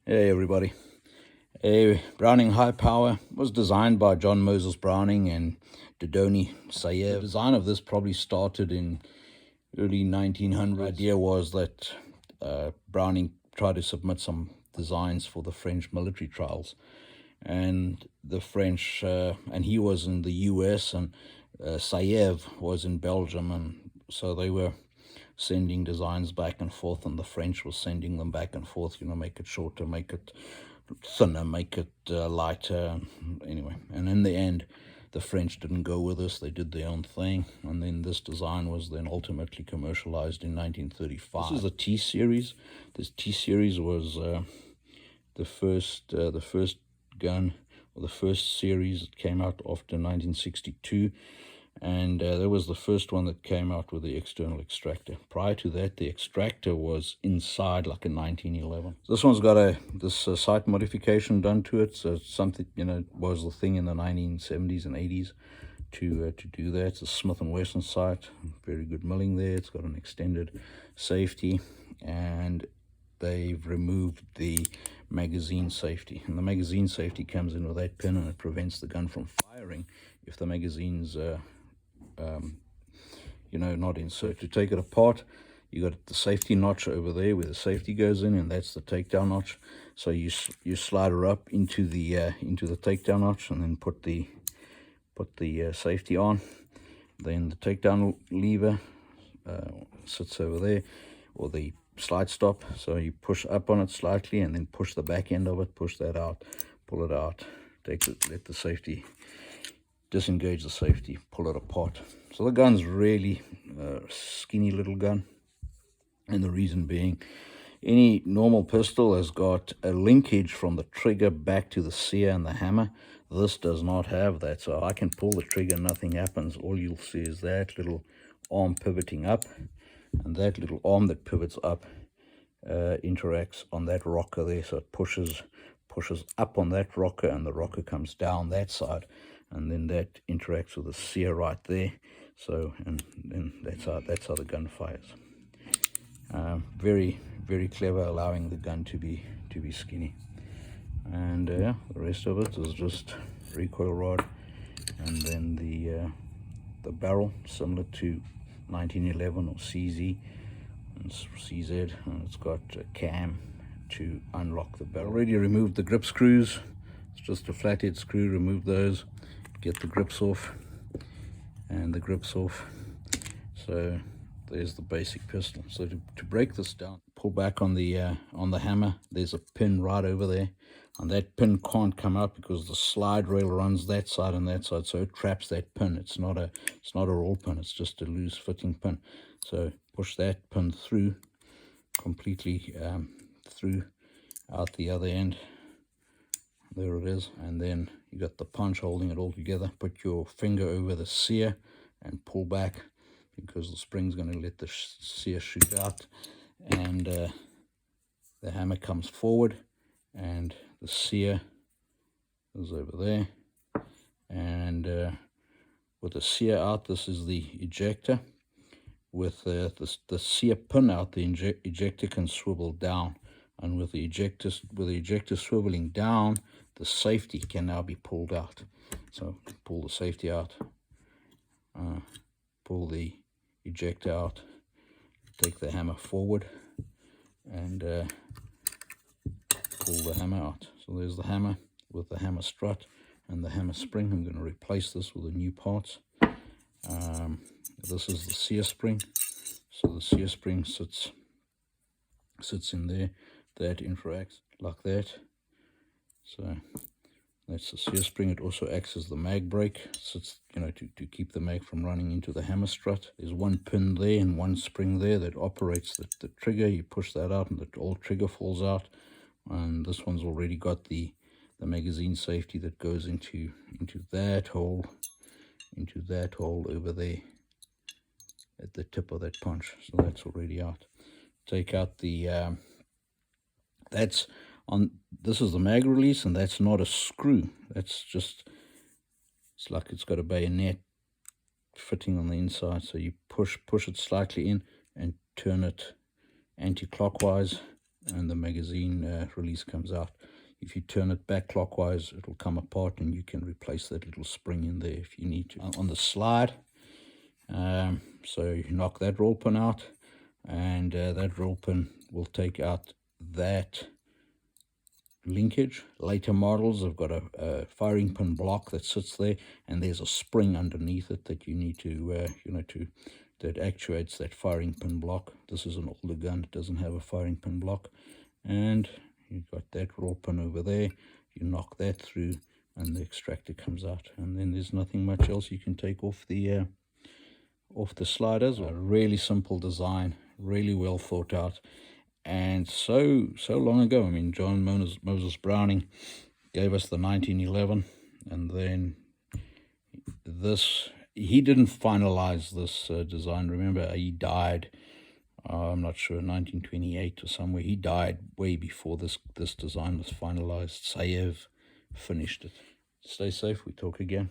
Hey everybody. A Browning High Power was designed by John Moses Browning and Dodoni Sayev. The design of this probably started in early 1900s. The idea was that Browning tried to submit some designs for the French military trials, and the French, and he was in the US, and Sayev was in Belgium, and so they were sending designs back and forth, and the French was sending them back and forth, make it shorter, make it thinner, make it lighter. Anyway, and in the end, the French didn't go with us. They did their own thing, and then this design was then ultimately commercialized in 1935. This is a T-series. This T-series was the first gun, or the first series that came out after 1962. And that was the first one that came out with the external extractor. Prior to that, the extractor was inside, like in 1911. This one's got this sight modification done to it. So it's something, was the thing in the 1970s and 80s to do that. It's a Smith & Wesson sight. Very good milling there. It's got an extended safety. And they've removed the magazine safety. And the magazine safety comes in with that pin, and it prevents the gun from firing if the magazine's not insert. To take it apart, you got the safety notch over there where the safety goes in, and that's the takedown notch. So you slide her up into the takedown notch, and then put the safety on. Then the takedown lever sits over there, or the slide stop. So you push up on it slightly, and then push the back end of it, push that out, pull it out, let the safety, disengage the safety, pull it apart. So the gun's really a skinny little gun, and the reason being, any normal pistol has got a linkage from the trigger back to the sear and the hammer. This does not have that, so I can pull the trigger, nothing happens. All you'll see is that little arm pivoting up, and that little arm that pivots up interacts on that rocker there, so it pushes up on that rocker, and the rocker comes down that side, and then that interacts with the sear right there. So, and then that's how the gun fires. Very, very clever, allowing the gun to be skinny. And the rest of it is just recoil rod, and then the barrel, similar to 1911 or CZ and CZ, and it's got a cam to unlock the barrel. Already removed the grip screws. It's just a flathead screw. Remove those, get the grips off, and the grips off. So there's the basic pistol. So to break this down, pull back on the hammer. There's a pin right over there, and that pin can't come out because the slide rail runs that side and that side, so it traps that pin. It's not a roll pin, it's just a loose fitting pin. So push that pin through completely, through out the other end. There it is. And then you got the punch holding it all together. Put your finger over the sear and pull back, because the spring's going to let the sear shoot out, and the hammer comes forward, and the sear is over there. And with the sear out, this is the ejector. With the sear pin out, the ejector can swivel down, and with the ejector swiveling down, the safety can now be pulled out. So pull the safety out, pull the ejector out, take the hammer forward, and pull the hammer out. So there's the hammer with the hammer strut and the hammer spring. I'm going to replace this with the new parts. This is the sear spring. So the sear spring sits in there. That interacts like that. So that's the sear spring. It also acts as the mag brake. Sits, to keep the mag from running into the hammer strut. There's one pin there and one spring there that operates the trigger. You push that out, and the old trigger falls out. And this one's already got the magazine safety that goes into that hole, over there at the tip of that punch. So that's already out. Take out the this is the mag release, and that's not a screw. That's just, it's like it's got a bayonet fitting on the inside. So you push it slightly in and turn it anti-clockwise, and the magazine release comes out. If you turn it back clockwise, it'll come apart, and you can replace that little spring in there if you need to. On the slide, so you knock that roll pin out, and that roll pin will take out that linkage. Later models have got a firing pin block that sits there, and there's a spring underneath it that you need to that actuates that firing pin block. This is an older gun, it doesn't have a firing pin block, and you've got that roll pin over there. You knock that through, and the extractor comes out, and then there's nothing much else you can take off the sliders. A really simple design, really well thought out, and so long ago. I mean, John Moses Browning gave us the 1911, and then he didn't finalize this design. Remember, he died, I'm not sure, 1928 or somewhere. He died way before this design was finalized. Sayev finished it. Stay safe, we talk again.